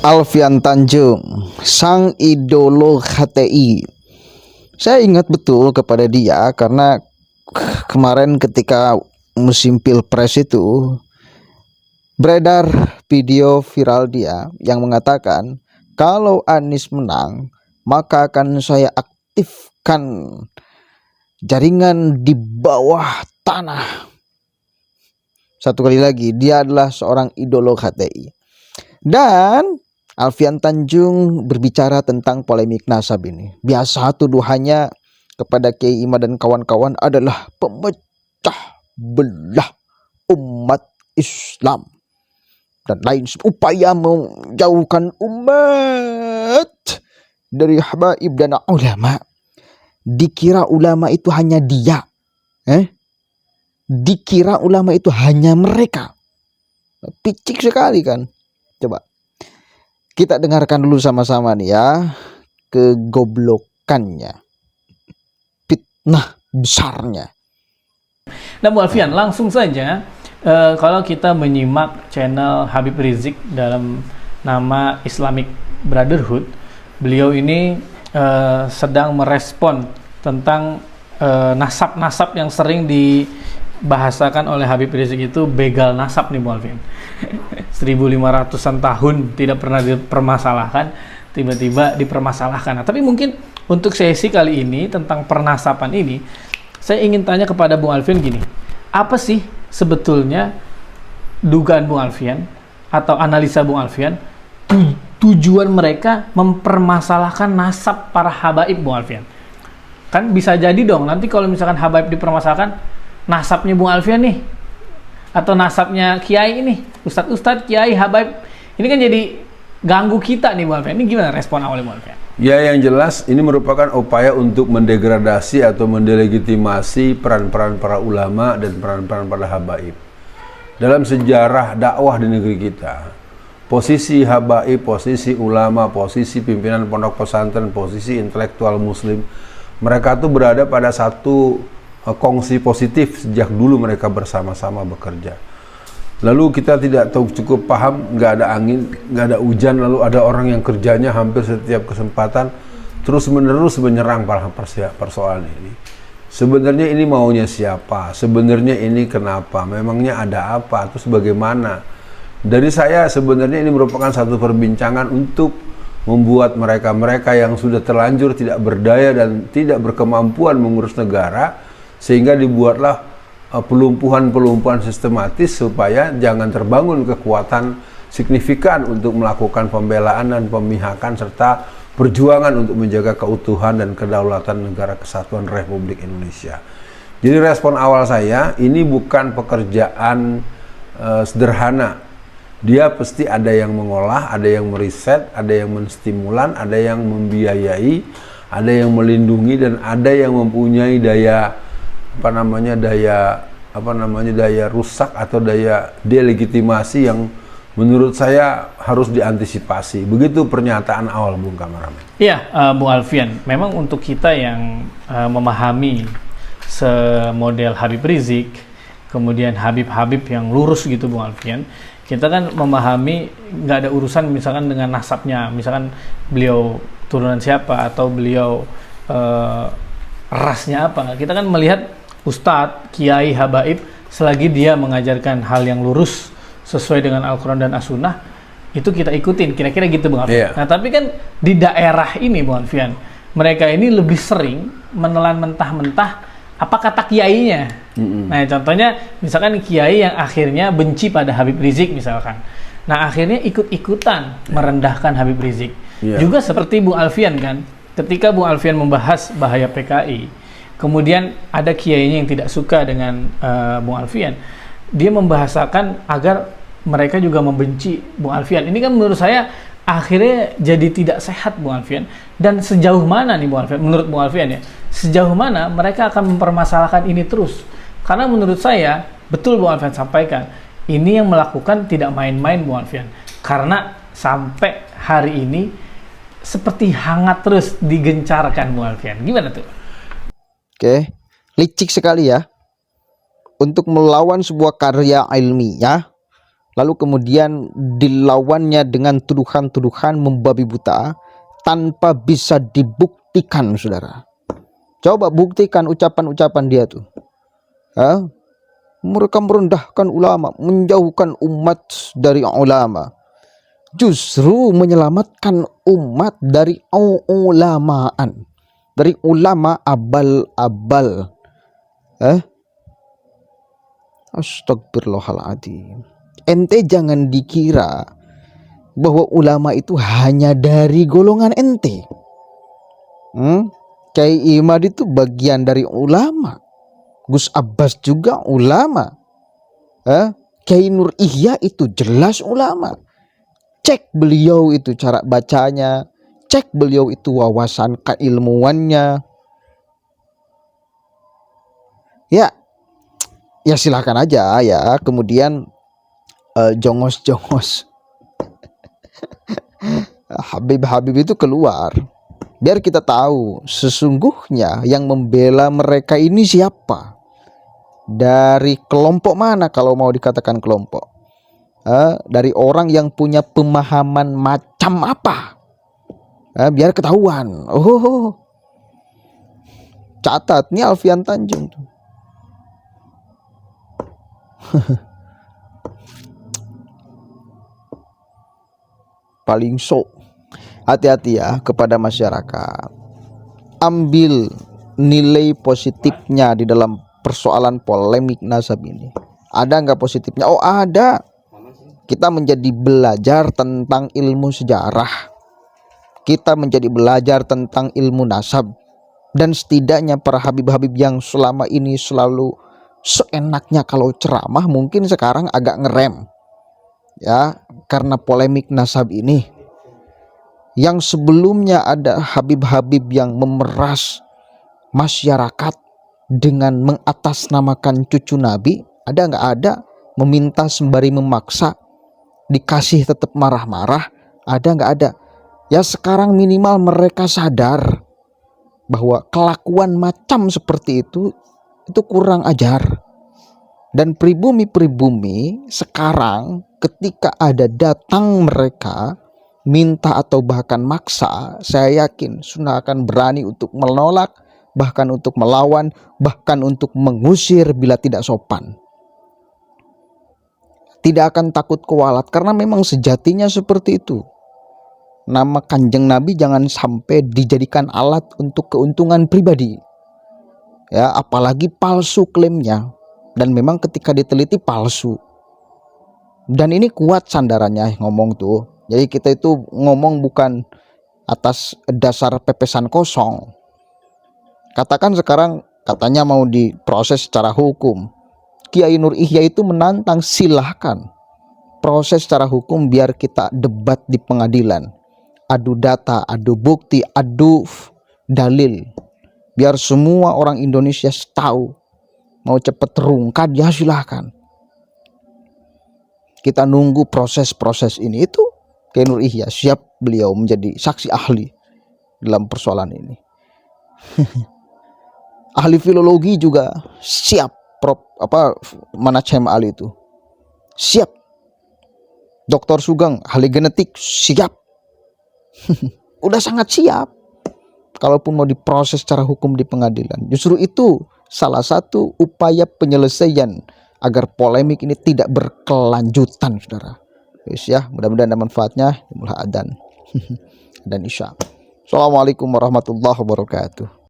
Alfian Tanjung, sang idolo HTI. Saya ingat betul kepada dia karena kemarin ketika musim Pilpres itu beredar video viral dia yang mengatakan kalau Anies menang maka akan saya aktifkan jaringan di bawah tanah. Satu kali lagi, dia adalah seorang idolo HTI. Dan Alfian Tanjung berbicara tentang polemik nasab ini. Biasa tuduhannya kepada Kiai Ima dan kawan-kawan adalah pemecah belah umat Islam dan lain upaya menjauhkan umat dari habaib dan ulama. Dikira ulama itu hanya dia, dikira ulama itu hanya mereka. Picik sekali kan. Coba kita dengarkan dulu sama-sama nih ya, kegoblokannya, fitnah besarnya. Nah, Bu Alfian, langsung saja kalau kita menyimak channel Habib Rizik dalam nama Islamic Brotherhood, beliau ini sedang merespon tentang nasab-nasab yang sering dibahasakan oleh Habib Rizik itu begal nasab nih, Bu Alfian. 1500-an tahun tidak pernah dipermasalahkan, tiba-tiba dipermasalahkan. Nah, tapi mungkin untuk sesi kali ini tentang pernasapan ini, saya ingin tanya kepada Bung Alfian gini, apa sih sebetulnya dugaan Bung Alfian atau analisa Bung Alfian tujuan mereka mempermasalahkan nasab para habaib, Bung Alfian? Kan bisa jadi dong nanti kalau misalkan habaib dipermasalahkan, nasabnya Bung Alfian nih atau nasabnya kiai ini, ustadz kiai habaib ini kan jadi ganggu kita nih, Bung Alfian. Ini gimana respon awalnya, Bung Alfian? Ya, yang jelas ini merupakan upaya untuk mendegradasi atau mendelegitimasi peran-peran para ulama dan peran-peran para habaib. Dalam sejarah dakwah di negeri kita, posisi habaib, posisi ulama, posisi pimpinan pondok pesantren, posisi intelektual muslim, mereka tuh berada pada satu kongsi positif sejak dulu mereka bersama-sama bekerja. Lalu kita tidak tahu cukup paham, nggak ada angin, nggak ada hujan, lalu ada orang yang kerjanya hampir setiap kesempatan terus menerus menyerang persoalan ini. Sebenarnya ini maunya siapa? Sebenarnya ini kenapa? Memangnya ada apa? Terus bagaimana? Dari saya sebenarnya ini merupakan satu perbincangan untuk membuat mereka yang sudah terlanjur tidak berdaya dan tidak berkemampuan mengurus negara, sehingga dibuatlah pelumpuhan sistematis supaya jangan terbangun kekuatan signifikan untuk melakukan pembelaan dan pemihakan serta perjuangan untuk menjaga keutuhan dan kedaulatan negara kesatuan Republik Indonesia. Jadi respon awal saya, ini bukan pekerjaan sederhana. Dia pasti ada yang mengolah, ada yang meriset, ada yang menstimulan, ada yang membiayai, ada yang melindungi, dan ada yang mempunyai daya rusak atau daya delegitimasi yang menurut saya harus diantisipasi. Begitu pernyataan awal, Bung Kameramen. Iya, Bung Alfian, memang untuk kita yang memahami semodel Habib Rizik, kemudian Habib yang lurus gitu, Bung Alfian, kita kan memahami nggak ada urusan misalkan dengan nasabnya, misalkan beliau turunan siapa atau beliau rasnya apa. Kita kan melihat ustadz, kiai, habaib, selagi dia mengajarkan hal yang lurus sesuai dengan Al-Quran dan As-Sunnah, itu kita ikutin, kira-kira gitu, Bung Alfian. Nah, tapi kan di daerah ini, Bung Alfian, mereka ini lebih sering menelan mentah-mentah apa kata kiainya. Nah, contohnya misalkan kiai yang akhirnya benci pada Habib Rizik misalkan. Nah, akhirnya ikut-ikutan merendahkan Habib Rizik. Juga seperti Bung Alfian kan, ketika Bung Alfian membahas bahaya PKI, kemudian ada kiainya yang tidak suka dengan Bung Alfian, dia membahasakan agar mereka juga membenci Bung Alfian. Ini kan menurut saya akhirnya jadi tidak sehat, Bung Alfian. Dan sejauh mana nih, Bung Alfian, menurut Bung Alfian ya, sejauh mana mereka akan mempermasalahkan ini terus? Karena menurut saya, betul Bung Alfian sampaikan, ini yang melakukan tidak main-main, Bung Alfian. Karena sampai hari ini seperti hangat terus digencarkan, Bung Alfian. Gimana tuh? Oke, licik sekali ya untuk melawan sebuah karya ilmiah, lalu kemudian dilawannya dengan tuduhan-tuduhan membabi buta tanpa bisa dibuktikan, saudara. Coba buktikan ucapan-ucapan dia tuh. Mereka merendahkan ulama, menjauhkan umat dari ulama, justru menyelamatkan umat dari ulamaan, dari ulama abal-abal. Astagfirullahaladzim. Ente jangan dikira bahwa ulama itu hanya dari golongan ente. Kiai Imad itu bagian dari ulama. Gus Abbas juga ulama. Kiai Nur Ihya itu jelas ulama. Cek beliau itu cara bacanya, cek beliau itu wawasan keilmuannya. Ya silakan aja ya. Kemudian jongos-jongos Habib-habib itu keluar, biar kita tahu sesungguhnya yang membela mereka ini siapa, dari kelompok mana kalau mau dikatakan kelompok, dari orang yang punya pemahaman macam apa, biar ketahuan. Catat, ini Alfian Tanjung tuh. Paling sok. Hati-hati ya kepada masyarakat. Ambil nilai positifnya di dalam persoalan polemik nasab ini. Ada nggak positifnya? Oh ada. Kita menjadi belajar tentang ilmu sejarah. Kita menjadi belajar tentang ilmu nasab. Dan setidaknya para habib-habib yang selama ini selalu seenaknya kalau ceramah, mungkin sekarang agak ngerem. Ya, karena polemik nasab ini. Yang sebelumnya ada habib-habib yang memeras masyarakat dengan mengatasnamakan cucu Nabi, ada nggak ada? Meminta sembari memaksa, dikasih tetap marah-marah, ada nggak ada? Ya sekarang minimal mereka sadar bahwa kelakuan macam seperti itu kurang ajar. Dan pribumi-pribumi sekarang ketika ada datang mereka minta atau bahkan maksa, saya yakin sudah akan berani untuk menolak, bahkan untuk melawan, bahkan untuk mengusir bila tidak sopan. Tidak akan takut kualat karena memang sejatinya seperti itu. Nama Kanjeng Nabi jangan sampai dijadikan alat untuk keuntungan pribadi. Ya, apalagi palsu klaimnya. Dan memang ketika diteliti palsu. Dan ini kuat sandarannya ngomong tuh. Jadi kita itu ngomong bukan atas dasar pepesan kosong. Katakan sekarang katanya mau diproses secara hukum. Kiai Nur Ihya itu menantang, silahkan. Proses secara hukum biar kita debat di pengadilan. Adu data, adu bukti, adu dalil. Biar semua orang Indonesia tahu. Mau cepet terungkap ya silahkan. Kita nunggu proses-proses ini. Itu Kiai Nur Ihya siap beliau menjadi saksi ahli dalam persoalan ini. Ahli filologi juga siap. Manachem Ali itu siap. Dr. Sugeng ahli genetik siap. Udah sangat siap. Kalaupun mau diproses secara hukum di pengadilan. Justru itu salah satu upaya penyelesaian agar polemik ini tidak berkelanjutan, saudara. Ya, mudah-mudahan ada manfaatnya. Mulai adzan dan isya. Assalamualaikum warahmatullahi wabarakatuh.